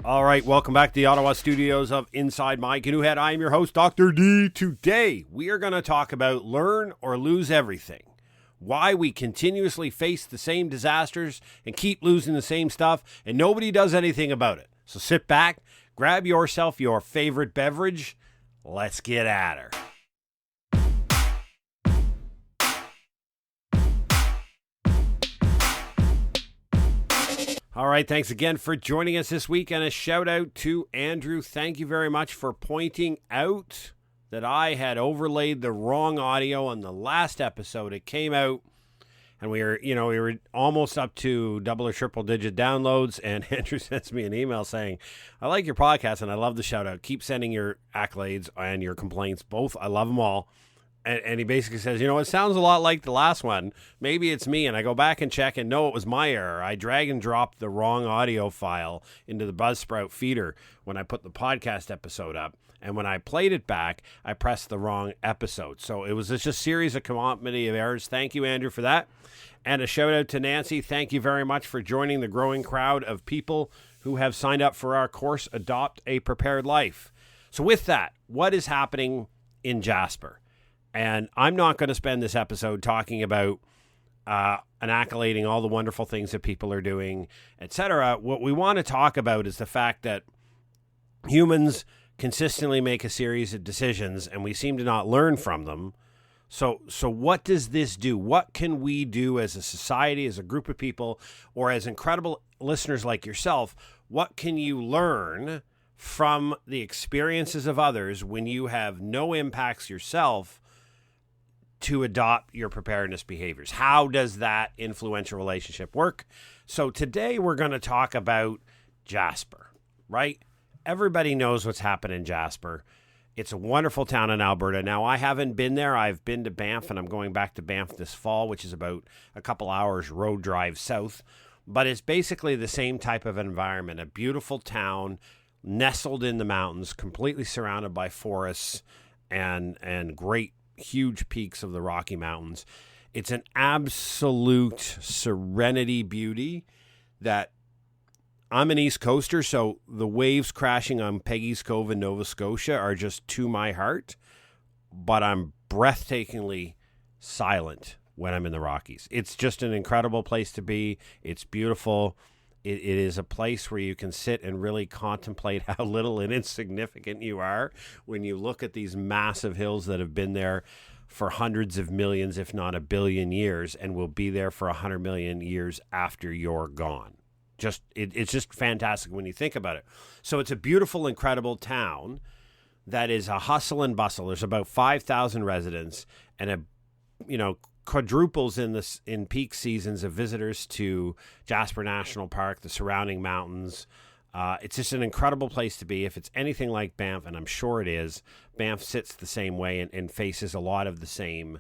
All right, welcome back to the Ottawa studios of Inside My Canoe Head. I am your host, Dr. D. Today, we are going to talk about learn or lose everything. Why we continuously face the same disasters and keep losing the same stuff, and nobody does anything about it. So sit back, grab yourself your favorite beverage. Let's get at her. All right, thanks again for joining us this week, and a shout out to Andrew. Thank you very much for pointing out that I had overlaid the wrong audio on the last episode. It came out, and we were almost up to double or triple digit downloads, and Andrew sends me an email saying, I like your podcast, and I love the shout out. Keep sending your accolades and your complaints, both. I love them all. And he basically says, it sounds a lot like the last one. Maybe it's me. And I go back and check, and no, it was my error. I drag and drop the wrong audio file into the Buzzsprout feeder when I put the podcast episode up. And when I played it back, I pressed the wrong episode. So it was just a series of comedy of errors. Thank you, Andrew, for that. And a shout out to Nancy. Thank you very much for joining the growing crowd of people who have signed up for our course, Adopt a Prepared Life. So with that, what is happening in Jasper? And I'm not going to spend this episode talking about and accolading all the wonderful things that people are doing, etc. What we want to talk about is the fact that humans consistently make a series of decisions, and we seem to not learn from them. So what does this do? What can we do as a society, as a group of people, or as incredible listeners like yourself? What can you learn from the experiences of others when you have no impacts yourself to adopt your preparedness behaviors? How does that influential relationship work? So today we're going to talk about Jasper, right? Everybody knows what's happened in Jasper. It's a wonderful town in Alberta. Now, I haven't been there. I've been to Banff, and I'm going back to Banff this fall, which is about a couple hours road drive south. But it's basically the same type of environment, a beautiful town nestled in the mountains, completely surrounded by forests and great huge peaks of the Rocky Mountains. It's an absolute serenity beauty that I'm an East Coaster, so the waves crashing on Peggy's Cove in Nova Scotia are just to my heart, but I'm breathtakingly silent when I'm in the Rockies. It's just an incredible place to be. It's beautiful. It is a place where you can sit and really contemplate how little and insignificant you are when you look at these massive hills that have been there for hundreds of millions, if not a billion years, and will be there for 100 million years after you're gone. It's just fantastic when you think about it. So it's a beautiful, incredible town that is a hustle and bustle. There's about 5,000 residents, and quadruples in peak seasons of visitors to Jasper National Park, the surrounding mountains. It's just an incredible place to be. If it's anything like Banff, and I'm sure it is, Banff sits the same way and faces a lot of the same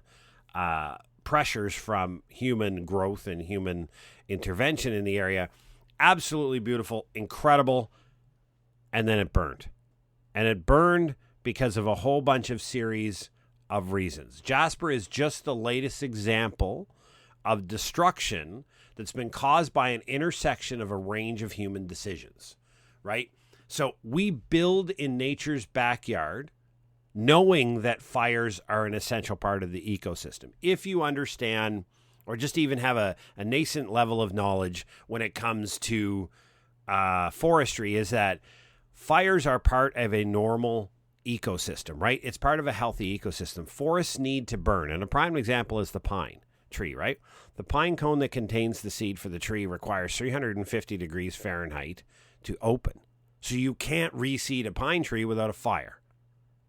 pressures from human growth and human intervention in the area. Absolutely beautiful, incredible, and then it burned. And it burned because of a whole bunch of series of reasons. Jasper is just the latest example of destruction that's been caused by an intersection of a range of human decisions, right? So we build in nature's backyard knowing that fires are an essential part of the ecosystem. If you understand or just even have a nascent level of knowledge when it comes to forestry, is that fires are part of a normal ecosystem, right? It's part of a healthy ecosystem. Forests need to burn. And a prime example is the pine tree, right? The pine cone that contains the seed for the tree requires 350 degrees Fahrenheit to open. So you can't reseed a pine tree without a fire,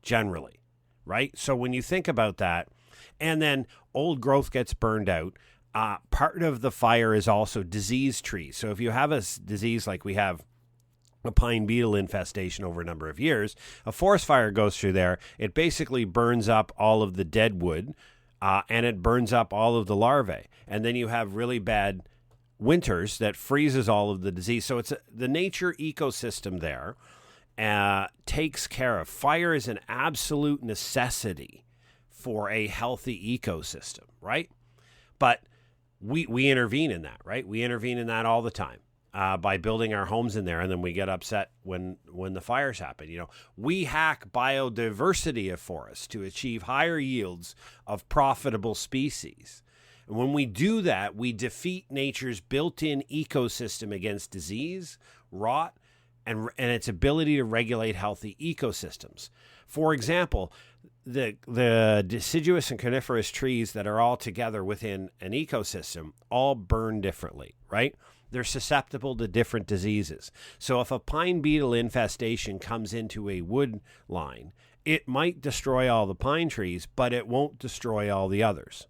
generally, right? So when you think about that, and then old growth gets burned out, part of the fire is also disease trees. So if you have a disease like we have a pine beetle infestation over a number of years, a forest fire goes through there. It basically burns up all of the dead wood, and it burns up all of the larvae. And then you have really bad winters that freezes all of the disease. So it's the nature ecosystem there takes care of. Fire is an absolute necessity for a healthy ecosystem, right? But we intervene in that, right? We intervene in that all the time. by building our homes in there, and then we get upset when the fires happen. We hack biodiversity of forests to achieve higher yields of profitable species. And when we do that, we defeat nature's built-in ecosystem against disease, rot, and its ability to regulate healthy ecosystems. For example, the deciduous and coniferous trees that are all together within an ecosystem all burn differently, right? They're susceptible to different diseases. So if a pine beetle infestation comes into a wood line, it might destroy all the pine trees, but it won't destroy all the others.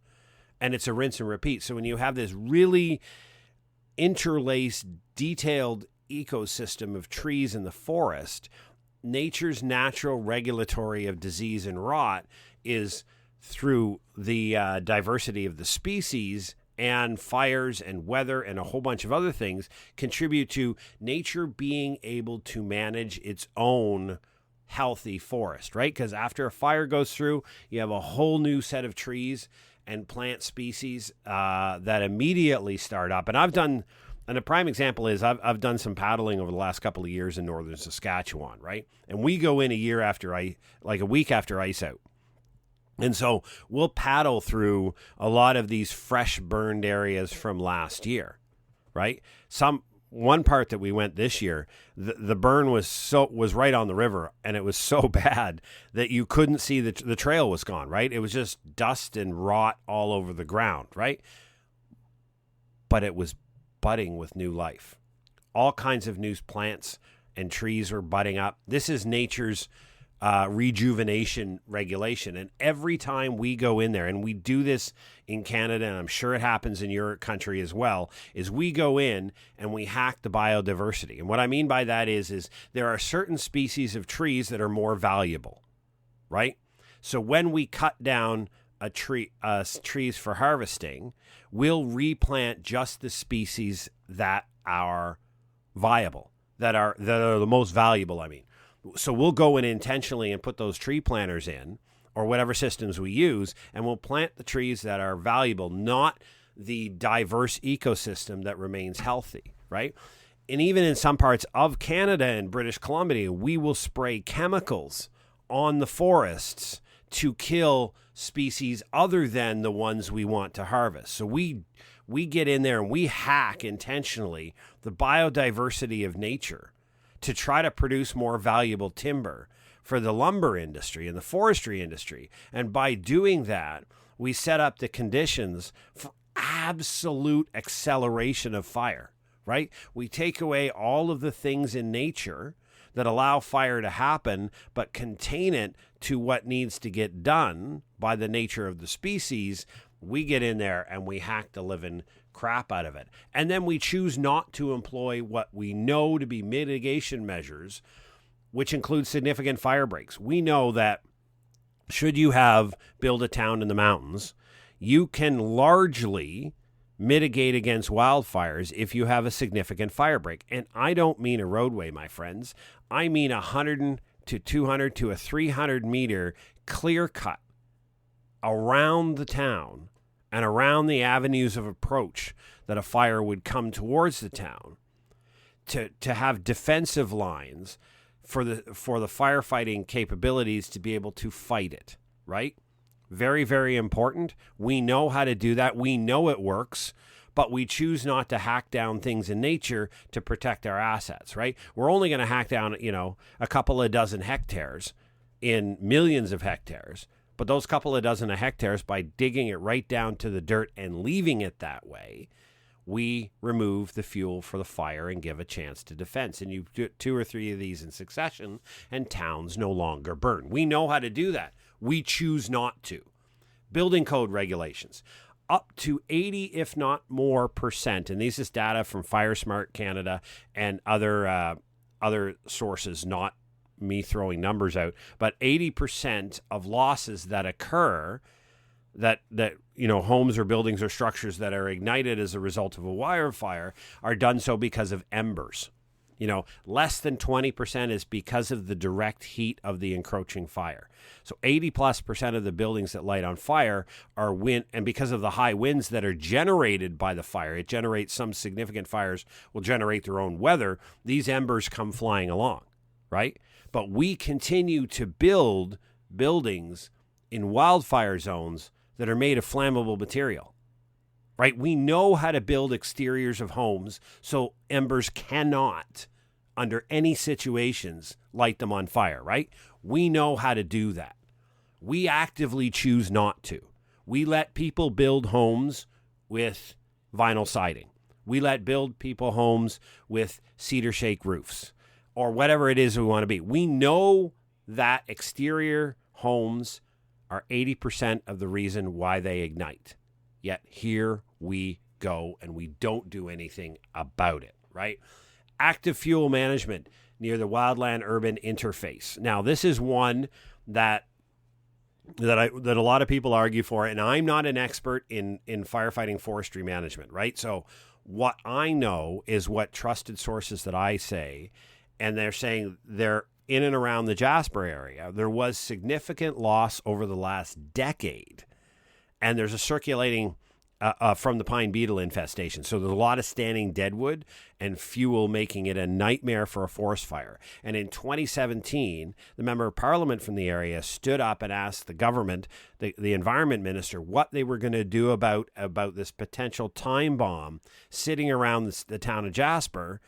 And it's a rinse and repeat. So when you have this really interlaced, detailed ecosystem of trees in the forest, nature's natural regulatory of disease and rot is through the diversity of the species, and fires and weather and a whole bunch of other things contribute to nature being able to manage its own healthy forest, right? Because after a fire goes through, you have a whole new set of trees and plant species that immediately start up. And a prime example is I've done some paddling over the last couple of years in northern Saskatchewan, right? And we go in a week after ice out. And so we'll paddle through a lot of these fresh burned areas from last year, right? One part that we went this year, the burn was right on the river, and it was so bad that you couldn't see the trail was gone, right? It was just dust and rot all over the ground, right? But it was budding with new life. All kinds of new plants and trees were budding up. This is nature's rejuvenation regulation. And every time we go in there, and we do this in Canada, and I'm sure it happens in your country as well, is we go in and we hack the biodiversity. And what I mean by that is there are certain species of trees that are more valuable, right? So when we cut down trees for harvesting, we'll replant just the species that are viable, that are the most valuable, I mean. So we'll go in intentionally and put those tree planters in, or whatever systems we use, and we'll plant the trees that are valuable, not the diverse ecosystem that remains healthy, right? And even in some parts of Canada and British Columbia, we will spray chemicals on the forests to kill species other than the ones we want to harvest. So we get in there and we hack intentionally the biodiversity of nature to try to produce more valuable timber for the lumber industry and the forestry industry. And by doing that, we set up the conditions for absolute acceleration of fire, right? We take away all of the things in nature that allow fire to happen, but contain it to what needs to get done by the nature of the species. We get in there and we hack the living crap out of it. And then we choose not to employ what we know to be mitigation measures, which include significant fire breaks. We know that should you build a town in the mountains, you can largely mitigate against wildfires if you have a significant fire break. And I don't mean a roadway, my friends. I mean 100 to 200 to a 300 meter clear cut around the town and around the avenues of approach that a fire would come towards the town, to have defensive lines for the firefighting capabilities to be able to fight it, right? Very, very important. We know how to do that. We know it works, but we choose not to hack down things in nature to protect our assets, right? We're only going to hack down, a couple of dozen hectares in millions of hectares. But those couple of dozen of hectares, by digging it right down to the dirt and leaving it that way, we remove the fuel for the fire and give a chance to defense. And you do 2 or 3 of these in succession, and towns no longer burn. We know how to do that. We choose not to. Building code regulations. Up to 80, if not more, %, and this is data from FireSmart Canada and other sources, not me throwing numbers out, but 80% of losses that occur, that homes or buildings or structures that are ignited as a result of a wildfire, are done so because of embers. Less than 20% is because of the direct heat of the encroaching fire. So 80+% of the buildings that light on fire are wind, and because of the high winds that are generated by the fire, it generates some significant fires will generate their own weather. These embers come flying along, right? But we continue to build buildings in wildfire zones that are made of flammable material, right? We know how to build exteriors of homes so embers cannot, under any situations, light them on fire, right? We know how to do that. We actively choose not to. We let people build homes with vinyl siding. We let build people homes with cedar shake roofs or whatever it is we want to be. We know that exterior homes are 80% of the reason why they ignite. Yet here we go and we don't do anything about it, right? Active fuel management near the wildland-urban interface. Now, this is one that a lot of people argue for, and I'm not an expert in firefighting forestry management, right? So what I know is what trusted sources that I say, and they're saying they're in and around the Jasper area. There was significant loss over the last decade, and there's a circulating from the pine beetle infestation. So there's a lot of standing deadwood and fuel, making it a nightmare for a forest fire. And in 2017, the member of parliament from the area stood up and asked the government, the environment minister, what they were going to do about this potential time bomb sitting around the town of Jasper,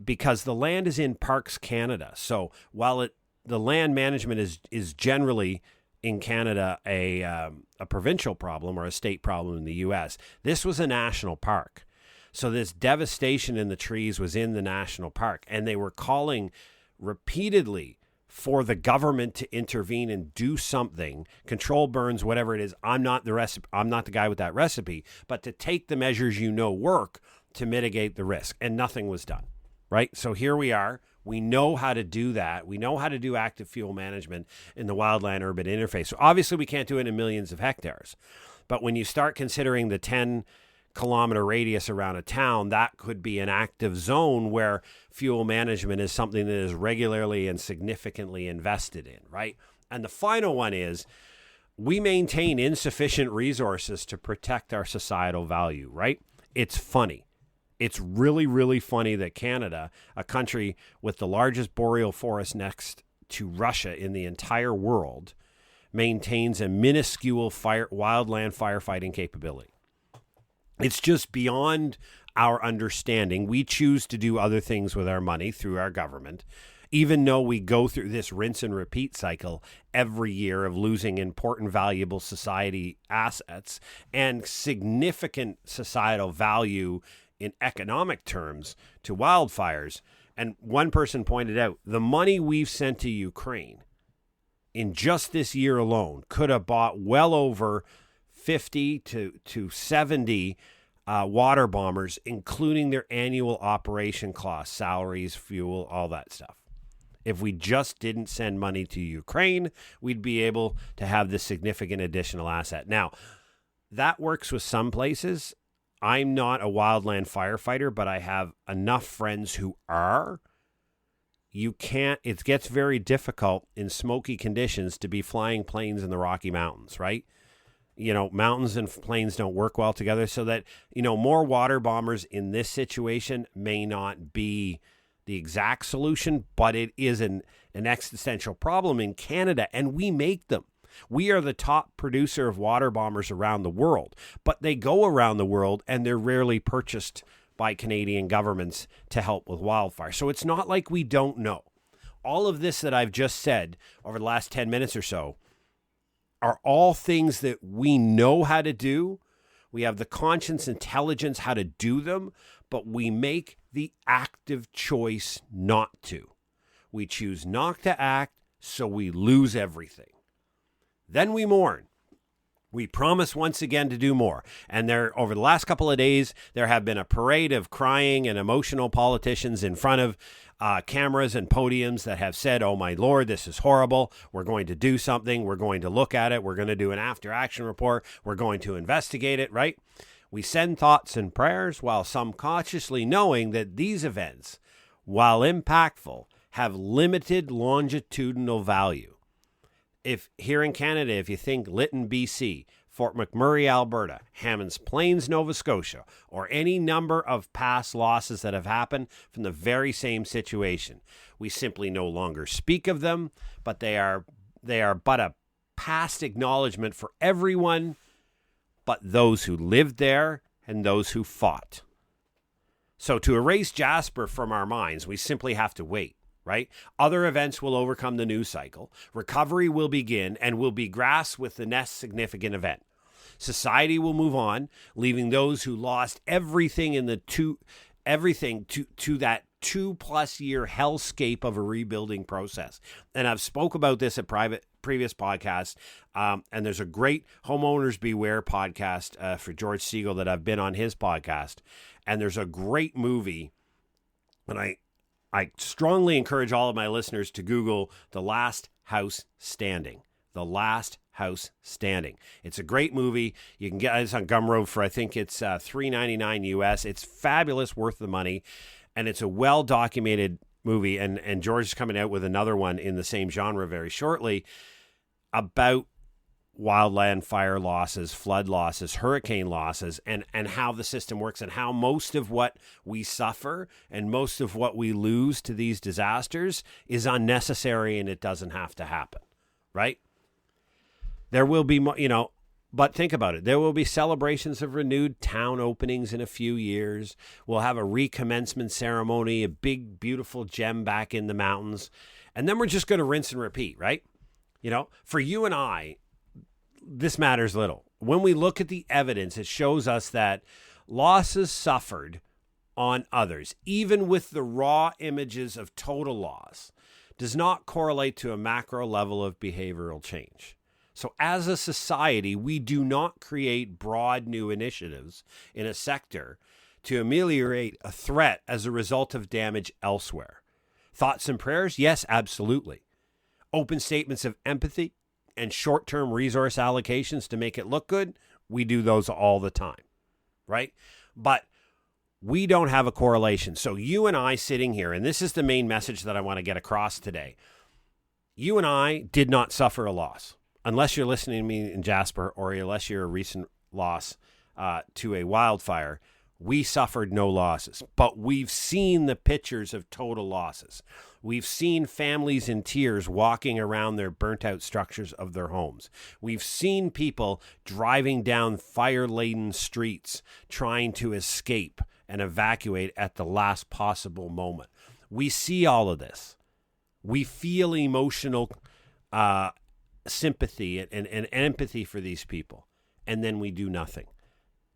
because the land is in Parks Canada. So while the land management is generally in Canada a provincial problem or a state problem in the U.S., this was a national park. So this devastation in the trees was in the national park, and they were calling repeatedly for the government to intervene and do something, control burns, whatever it is. I'm not the guy with that recipe, but to take the measures work to mitigate the risk, and nothing was done, right? So here we are. We know how to do that. We know how to do active fuel management in the wildland-urban interface. So obviously we can't do it in millions of hectares. But when you start considering the 10-kilometer radius around a town, that could be an active zone where fuel management is something that is regularly and significantly invested in, right? And the final one is we maintain insufficient resources to protect our societal value, right? It's funny. It's really, really funny that Canada, a country with the largest boreal forest next to Russia in the entire world, maintains a minuscule wildland firefighting capability. It's just beyond our understanding. We choose to do other things with our money through our government, even though we go through this rinse and repeat cycle every year of losing important, valuable society assets and significant societal value in economic terms to wildfires. And one person pointed out the money we've sent to Ukraine in just this year alone could have bought well over 50 to 70 water bombers, including their annual operation costs, salaries, fuel, all that stuff. If we just didn't send money to Ukraine, we'd be able to have this significant additional asset. Now, that works with some places. I'm not a wildland firefighter, but I have enough friends who are. It gets very difficult in smoky conditions to be flying planes in the Rocky Mountains, right? Mountains and planes don't work well together, so that, more water bombers in this situation may not be the exact solution, but it is an existential problem in Canada, and we make them. We are the top producer of water bombers around the world, but they go around the world and they're rarely purchased by Canadian governments to help with wildfire. So it's not like we don't know. All of this that I've just said over the last 10 minutes or so are all things that we know how to do. We have the conscience, intelligence how to do them, but we make the active choice not to. We choose not to act, so we lose everything. Then we mourn. We promise once again to do more. And over the last couple of days, there have been a parade of crying and emotional politicians in front of cameras and podiums that have said, oh my Lord, this is horrible. We're going to do something. We're going to look at it. We're going to do an after action report. We're going to investigate it, right? We send thoughts and prayers while some cautiously knowing that these events, while impactful, have limited longitudinal value. If here in Canada, if you think Lytton, BC, Fort McMurray, Alberta, Hammonds Plains, Nova Scotia, or any number of past losses that have happened from the very same situation, we simply no longer speak of them, but they are but a past acknowledgement for everyone but those who lived there and those who fought. So to erase Jasper from our minds, we simply have to wait, right? Other events will overcome the news cycle. Recovery will begin and will be grasped with the next significant event. Society will move on, leaving those who lost everything in to that 2+ year hellscape of a rebuilding process. And I've spoke about this at previous podcasts. And there's a great Homeowners Beware podcast for George Siegel that I've been on his podcast. And there's a great movie, and I strongly encourage all of my listeners to Google The Last House Standing. The Last House Standing. It's a great movie. You can get it on Gumroad for, I think it's $3.99 US. It's fabulous, worth the money, and it's a well-documented movie. And George is coming out with another one in the same genre very shortly about wildland fire losses, flood losses, hurricane losses, and how the system works, and how most of what we suffer and most of what we lose to these disasters is unnecessary and it doesn't have to happen, right? There will be, but think about it. There will be celebrations of renewed town openings in a few years. We'll have a recommencement ceremony, a big, beautiful gem back in the mountains. And then we're just going to rinse and repeat, right? For you and I, this matters little. When we look at the evidence, it shows us that losses suffered on others, even with the raw images of total loss, does not correlate to a macro level of behavioral change. So as a society, we do not create broad new initiatives in a sector to ameliorate a threat as a result of damage elsewhere. Thoughts and prayers? Yes, absolutely. Open statements of empathy and short-term resource allocations to make it look good, we do those all the time, right? But we don't have a correlation. So you and I sitting here, and this is the main message that I want to get across today. You and I did not suffer a loss. Unless you're listening to me in Jasper, or unless you're a recent loss to a wildfire, we suffered no losses. But we've seen the pictures of total losses. We've seen families in tears walking around their burnt-out structures of their homes. We've seen people driving down fire-laden streets trying to escape and evacuate at the last possible moment. We see all of this. We feel emotional sympathy and empathy for these people, and then we do nothing.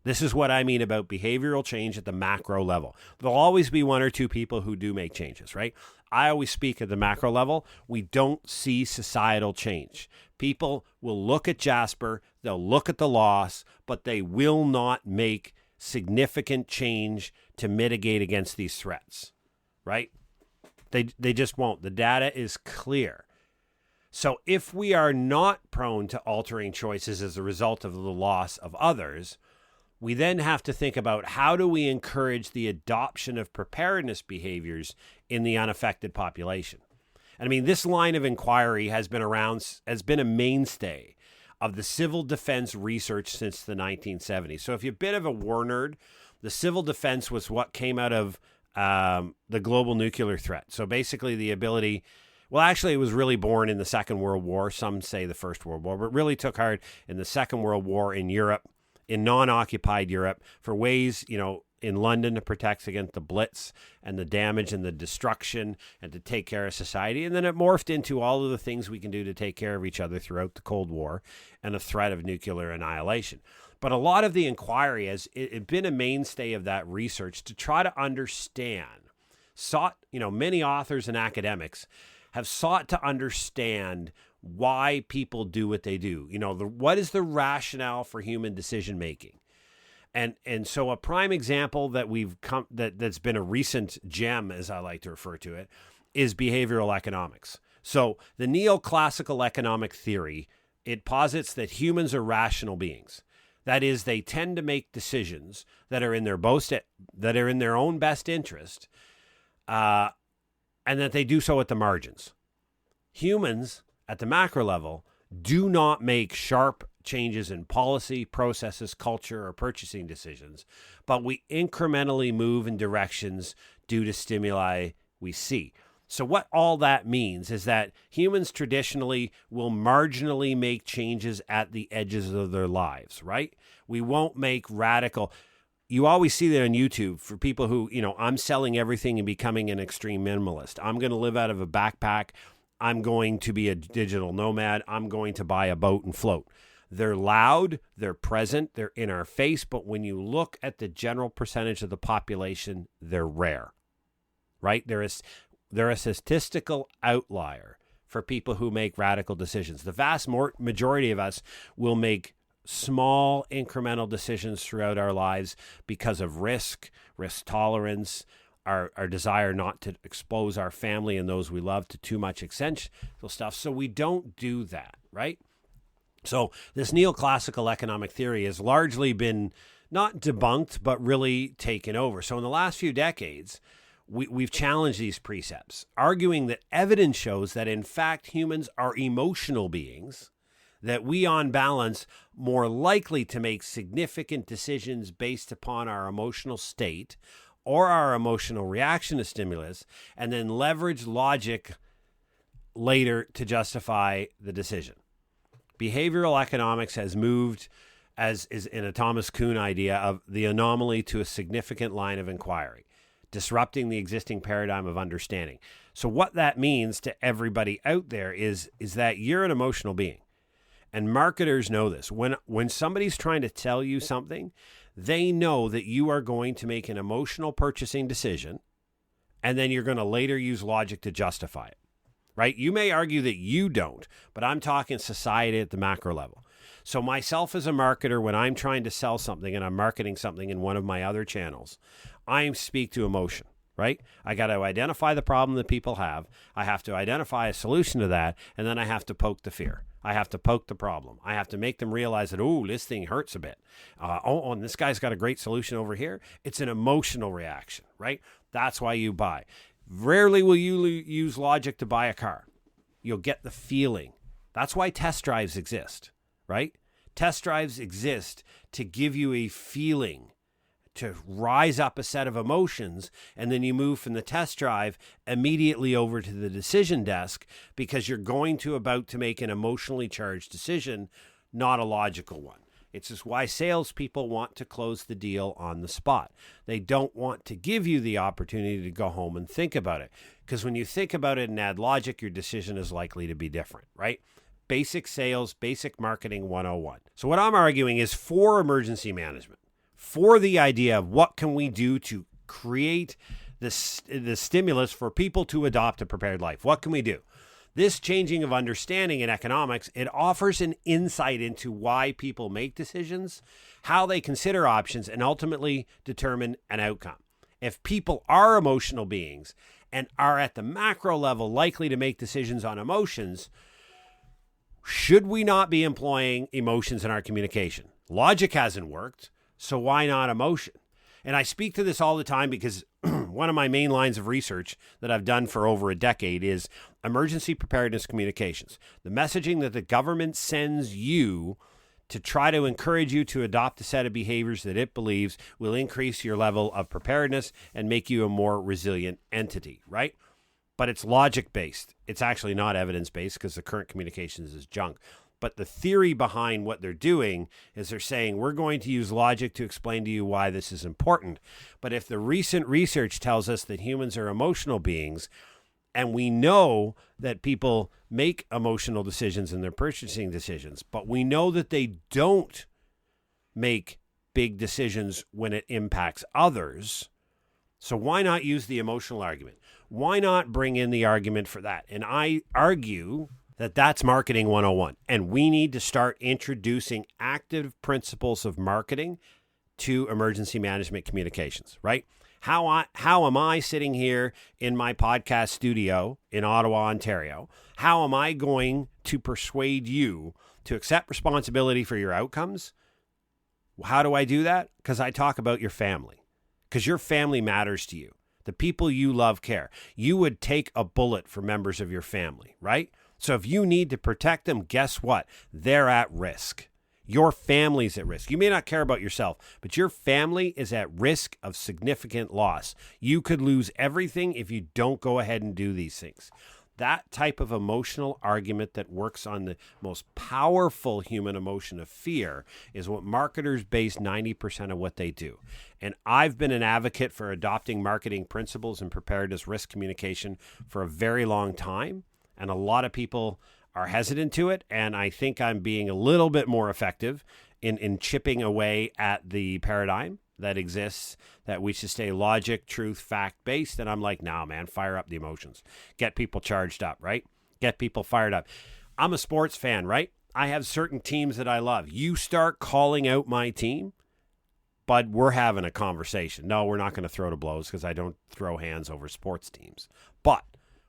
This is what I mean about behavioral change at the macro level. There'll always be one or two people who do make changes, right? I always speak at the macro level. We don't see societal change. People will look at Jasper, they'll look at the loss, but they will not make significant change to mitigate against these threats, right? They just won't. The data is clear. So if we are not prone to altering choices as a result of the loss of others, we then have to think about how do we encourage the adoption of preparedness behaviors in the unaffected population. And I mean, this line of inquiry has been a mainstay of the civil defense research since the 1970s. So if you're a bit of a war nerd, the civil defense was what came out of the global nuclear threat. So basically the ability... Well, actually, it was really born in the Second World War. Some say the First World War, but really took heart in the Second World War in Europe, in non-occupied Europe, for ways, in London to protect against the Blitz and the damage and the destruction and to take care of society. And then it morphed into all of the things we can do to take care of each other throughout the Cold War and the threat of nuclear annihilation. But a lot of the inquiry has been a mainstay of that research to try to understand, many authors and academics have sought to understand why people do what they do. What is the rationale for human decision making? And so a prime example that that's been a recent gem, as I like to refer to it, is behavioral economics. So the neoclassical economic theory, it posits that humans are rational beings. That is, they tend to make decisions that are in their own best interest, and that they do so at the margins. Humans at the macro level do not make sharp changes in policy, processes, culture, or purchasing decisions, but we incrementally move in directions due to stimuli we see. So what all that means is that humans traditionally will marginally make changes at the edges of their lives, right? We won't make radical. You always see that on YouTube for people who, I'm selling everything and becoming an extreme minimalist. I'm going to live out of a backpack. I'm going to be a digital nomad. I'm going to buy a boat and float. They're loud, they're present, they're in our face, but when you look at the general percentage of the population, they're rare, right? They're a statistical outlier for people who make radical decisions. The vast majority of us will make small incremental decisions throughout our lives because of risk tolerance, our desire not to expose our family and those we love to too much essential stuff. So we don't do that, right? So this neoclassical economic theory has largely been not debunked, but really taken over. So in the last few decades, we've challenged these precepts, arguing that evidence shows that, in fact, humans are emotional beings, that we, on balance, more likely to make significant decisions based upon our emotional state or our emotional reaction to stimulus, and then leverage logic later to justify the decision. Behavioral economics has moved, as is in a Thomas Kuhn idea, of the anomaly to a significant line of inquiry, disrupting the existing paradigm of understanding. So what that means to everybody out there is that you're an emotional being. And marketers know this. When somebody's trying to tell you something, they know that you are going to make an emotional purchasing decision, and then you're going to later use logic to justify it. Right? You may argue that you don't, but I'm talking society at the macro level. So myself as a marketer, when I'm trying to sell something and I'm marketing something in one of my other channels, I speak to emotion, right? I got to identify the problem that people have. I have to identify a solution to that, and then I have to poke the fear. I have to poke the problem. I have to make them realize that, this thing hurts a bit. And this guy's got a great solution over here. It's an emotional reaction, right? That's why you buy. Rarely will you use logic to buy a car. You'll get the feeling. That's why test drives exist, right? Test drives exist to give you a feeling, to rise up a set of emotions, and then you move from the test drive immediately over to the decision desk because you're about to make an emotionally charged decision, not a logical one. It's just why salespeople want to close the deal on the spot. They don't want to give you the opportunity to go home and think about it. Because when you think about it and add logic, your decision is likely to be different, right? Basic sales, basic marketing 101. So what I'm arguing is for emergency management, for the idea of what can we do to create the stimulus for people to adopt a prepared life. What can we do? This changing of understanding in economics, it offers an insight into why people make decisions, how they consider options, and ultimately determine an outcome. If people are emotional beings and are at the macro level likely to make decisions on emotions, should we not be employing emotions in our communication? Logic hasn't worked, so why not emotion? And I speak to this all the time because one of my main lines of research that I've done for over a decade is emergency preparedness communications. The messaging that the government sends you to try to encourage you to adopt a set of behaviors that it believes will increase your level of preparedness and make you a more resilient entity, right? But it's logic-based. It's actually not evidence-based because the current communications is junk. But the theory behind what they're doing is they're saying, we're going to use logic to explain to you why this is important. But if the recent research tells us that humans are emotional beings, and we know that people make emotional decisions in their purchasing decisions, but we know that they don't make big decisions when it impacts others, so why not use the emotional argument? Why not bring in the argument for that? And I argue that that's marketing 101. And we need to start introducing active principles of marketing to emergency management communications, right? How am I sitting here in my podcast studio in Ottawa, Ontario? How am I going to persuade you to accept responsibility for your outcomes? How do I do that? Because I talk about your family. Because your family matters to you. The people you love care. You would take a bullet for members of your family, right? So if you need to protect them, guess what? They're at risk. Your family's at risk. You may not care about yourself, but your family is at risk of significant loss. You could lose everything if you don't go ahead and do these things. That type of emotional argument that works on the most powerful human emotion of fear is what marketers base 90% of what they do. And I've been an advocate for adopting marketing principles and preparedness risk communication for a very long time. And a lot of people are hesitant to it. And I think I'm being a little bit more effective in chipping away at the paradigm that exists, that we should stay logic, truth, fact-based. And I'm like, nah, man, fire up the emotions. Get people charged up, right? Get people fired up. I'm a sports fan, right? I have certain teams that I love. You start calling out my team, but we're having a conversation. No, we're not going to throw to blows because I don't throw hands over sports teams. But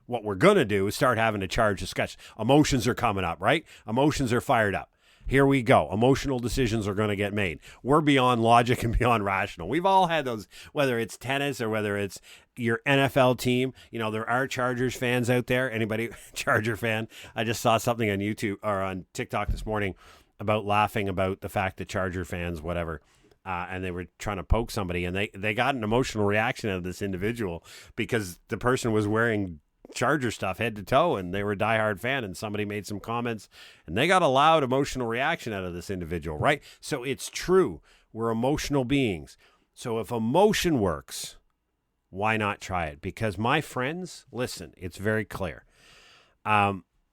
what we're going to do is start having a charged discussion. Emotions are coming up, right? Emotions are fired up. Here we go. Emotional decisions are going to get made. We're beyond logic and beyond rational. We've all had those, whether it's tennis or whether it's your NFL team. You know, there are Chargers fans out there. Anybody Charger fan? I just saw something on YouTube or on TikTok this morning about laughing about the fact that Charger fans, whatever, and they were trying to poke somebody, and they got an emotional reaction out of this individual because the person was wearing Charger stuff head to toe, and they were a diehard fan, and somebody made some comments, and they got a loud emotional reaction out of this individual, right? So it's true. We're emotional beings. So if emotion works, why not try it? Because my friends, listen, it's very clear.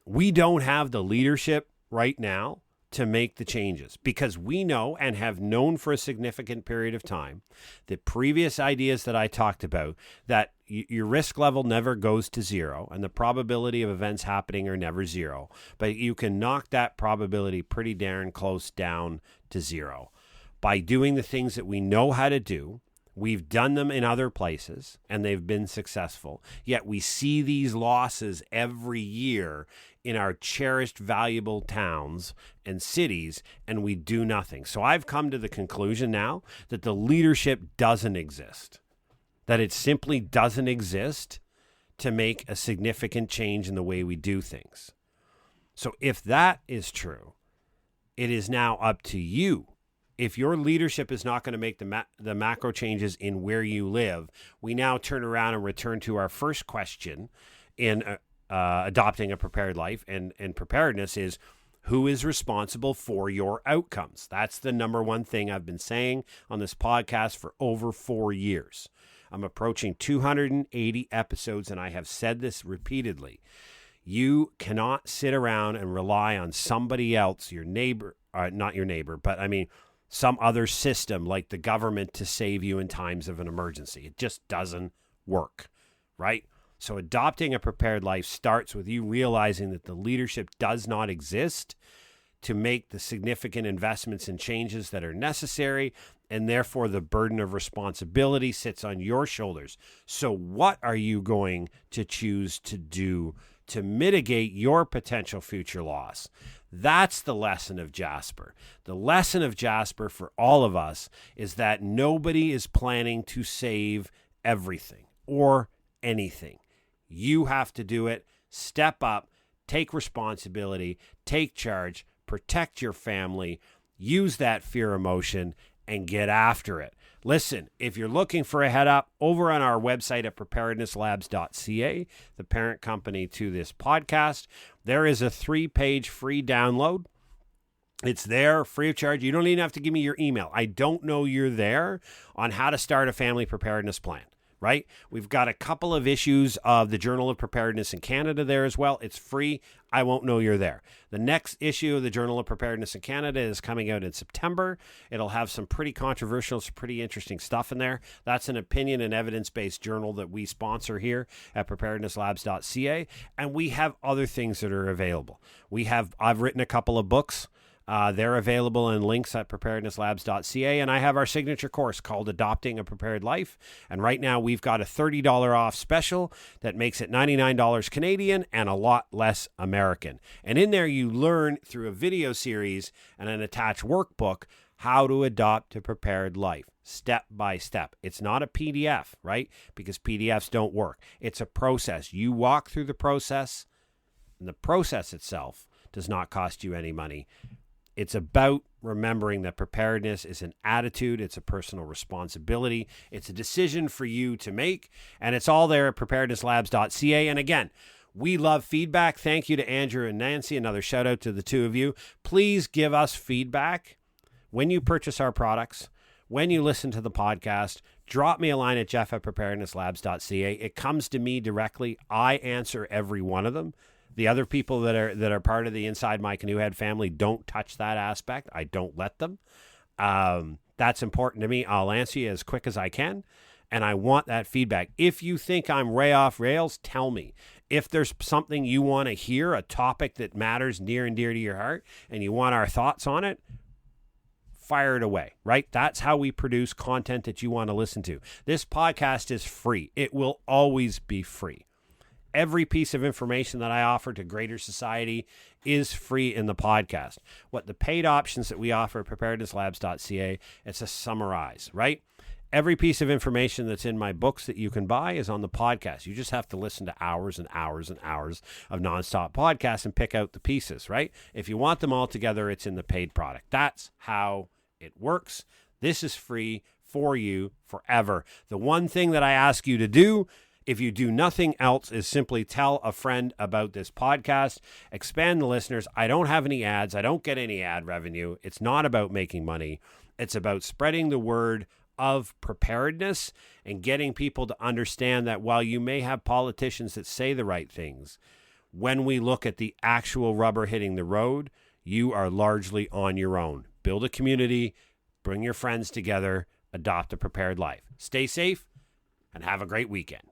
We don't have the leadership right now to make the changes because we know and have known for a significant period of time the previous ideas that I talked about, that your risk level never goes to zero and the probability of events happening are never zero, but you can knock that probability pretty darn close down to zero by doing the things that we know how to do. We've done them in other places and they've been successful, yet we see these losses every year in our cherished, valuable towns and cities, and we do nothing. So I've come to the conclusion now that the leadership doesn't exist, that it simply doesn't exist to make a significant change in the way we do things. So if that is true, it is now up to you. If your leadership is not going to make the macro changes in where you live, we now turn around and return to our first question in adopting a prepared life. And preparedness is, who is responsible for your outcomes? That's the number one thing I've been saying on this podcast for over 4 years. I'm approaching 280 episodes, and I have said this repeatedly. You cannot sit around and rely on somebody else, your neighbor, not your neighbor, but I mean, some other system like the government to save you in times of an emergency. It just doesn't work, right? So adopting a prepared life starts with you realizing that the leadership does not exist to make the significant investments and changes that are necessary, and therefore the burden of responsibility sits on your shoulders. So what are you going to choose to do to mitigate your potential future loss? That's the lesson of Jasper. The lesson of Jasper for all of us is that nobody is planning to save everything or anything. You have to do it. Step up, take responsibility, take charge, protect your family, use that fear emotion, and get after it. Listen, if you're looking for a head up, over on our website at preparednesslabs.ca, the parent company to this podcast, there is a 3-page free download. It's there, free of charge. You don't even have to give me your email. I don't know you're there on how to start a family preparedness plan, right? We've got a couple of issues of the Journal of Preparedness in Canada there as well. It's free. I won't know you're there. The next issue of the Journal of Preparedness in Canada is coming out in September. It'll have some pretty controversial, some pretty interesting stuff in there. That's an opinion and evidence-based journal that we sponsor here at preparednesslabs.ca. And we have other things that are available. I've written a couple of books. They're available in links at preparednesslabs.ca, and I have our signature course called Adopting a Prepared Life, and right now we've got a $30 off special that makes it $99 Canadian and a lot less American. And in there you learn through a video series and an attached workbook how to adopt a prepared life, step by step. It's not a PDF, right? Because PDFs don't work. It's a process. You walk through the process, and the process itself does not cost you any money. It's about remembering that preparedness is an attitude. It's a personal responsibility. It's a decision for you to make. And it's all there at preparednesslabs.ca. And again, we love feedback. Thank you to Andrew and Nancy. Another shout out to the two of you. Please give us feedback when you purchase our products, when you listen to the podcast. Drop me a line at jeff@preparednesslabs.ca. It comes to me directly. I answer every one of them. The other people that are part of the Inside My Canoe Head family don't touch that aspect. I don't let them. That's important to me. I'll answer you as quick as I can, and I want that feedback. If you think I'm way off rails, tell me. If there's something you want to hear, a topic that matters near and dear to your heart, and you want our thoughts on it, fire it away, right? That's how we produce content that you want to listen to. This podcast is free. It will always be free. Every piece of information that I offer to greater society is free in the podcast. What the paid options that we offer at preparednesslabs.ca, it's a summarize, right? Every piece of information that's in my books that you can buy is on the podcast. You just have to listen to hours and hours and hours of nonstop podcasts and pick out the pieces, right? If you want them all together, it's in the paid product. That's how it works. This is free for you forever. The one thing that I ask you to do, if you do nothing else, is simply tell a friend about this podcast. Expand the listeners. I don't have any ads. I don't get any ad revenue. It's not about making money. It's about spreading the word of preparedness and getting people to understand that while you may have politicians that say the right things, when we look at the actual rubber hitting the road, you are largely on your own. Build a community, bring your friends together, adopt a prepared life. Stay safe and have a great weekend.